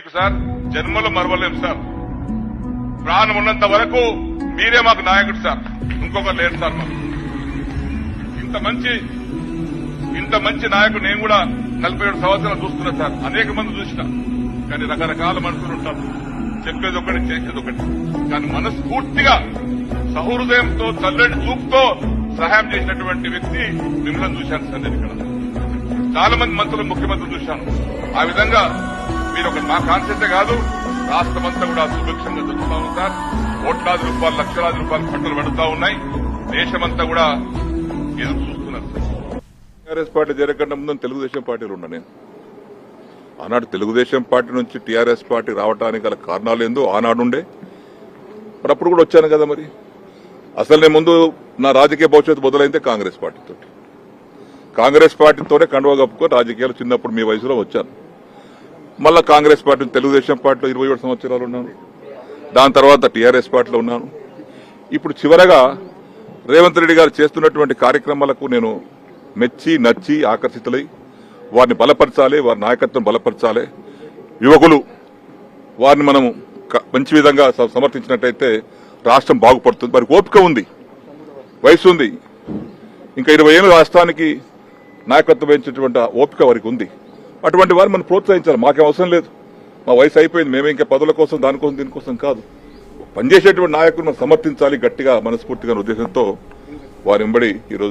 మీకు సార్ జన్మలో మరవలేం సార్. ప్రాణం ఉన్నంత వరకు మీరే మాకు నాయకుడు సార్, ఇంకొకరు లేరు సార్. మాకు ఇంత మంచి నాయకుడు నేను కూడా 47 సంవత్సరాలు చూస్తున్నా సార్. అనేక మంది చూసిన, కానీ రకరకాల మనుషులు ఉంటారు. చెప్పేది ఒకటి, చేసేది ఒకటి. కానీ మనస్ఫూర్తిగా సహృదయంతో చల్లటి చూపుతో సహాయం చేసినటువంటి వ్యక్తి మిమ్మల్ని చూశాను సార్. నేను ఇక్కడ చాలా మంది మంత్రులు, ముఖ్యమంత్రులు చూశాను. ఆ విధంగా మీరు ఒక మా కాన్సెప్టే కాదు, రాష్ట్రమంతా కూడా సుభిక్షంగా జరుగుతా ఉంది సార్. కోట్లాది రూపాయలు, లక్షలాది రూపాయలు పంటలు పడుతూ ఉన్నాయి. దేశమంతా కూడా ఎదురు చూస్తున్నారు సార్. టీఆర్ఎస్ పార్టీ జరగకుండా ముందు తెలుగుదేశం పార్టీలో ఉన్నా నేను. ఆనాడు తెలుగుదేశం పార్టీ నుంచి టీఆర్ఎస్ పార్టీ రావడానికి గల కారణాలు ఏందో ఆనాడుండే. మరి అప్పుడు కూడా వచ్చాను కదా. మరి అసలు నేను ముందు నా రాజకీయ భవిష్యత్తు మొదలైందే కాంగ్రెస్ పార్టీతో. కాంగ్రెస్ పార్టీతోనే కండువా కప్పుకొని రాజకీయాలు చిన్నప్పుడు మీ వయసులో వచ్చాను. మళ్ళా కాంగ్రెస్ పార్టీ, తెలుగుదేశం పార్టీలో 27 సంవత్సరాలు ఉన్నాను. దాని తర్వాత టీఆర్ఎస్ పార్టీలో ఉన్నాను. ఇప్పుడు చివరగా రేవంత్ రెడ్డి గారు చేస్తున్నటువంటి కార్యక్రమాలకు నేను మెచ్చి నచ్చి ఆకర్షితులై వారిని బలపరచాలి, వారి నాయకత్వం బలపరచాలి. యువకులు వారిని మనం మంచి విధంగా సమర్థించినట్టయితే రాష్ట్రం బాగుపడుతుంది. వారికి ఓపిక ఉంది, వయసు ఉంది. ఇంకా 20 ఏళ్ళు రాష్ట్రానికి నాయకత్వం వహించేటువంటి ఓపిక వారికి ఉంది. అటువంటి వారిని మనం ప్రోత్సహించాలి. మాకేం అవసరం లేదు, మా వయసు అయిపోయింది, మేమే ఇంకా పదవుల కోసం దానికోసం దీనికోసం కాదు. పనిచేసేటువంటి నాయకులు మనం సమర్థించాలి గట్టిగా, మనస్ఫూర్తిగా ఉద్దేశంతో వారి వెంబడి ఈరోజు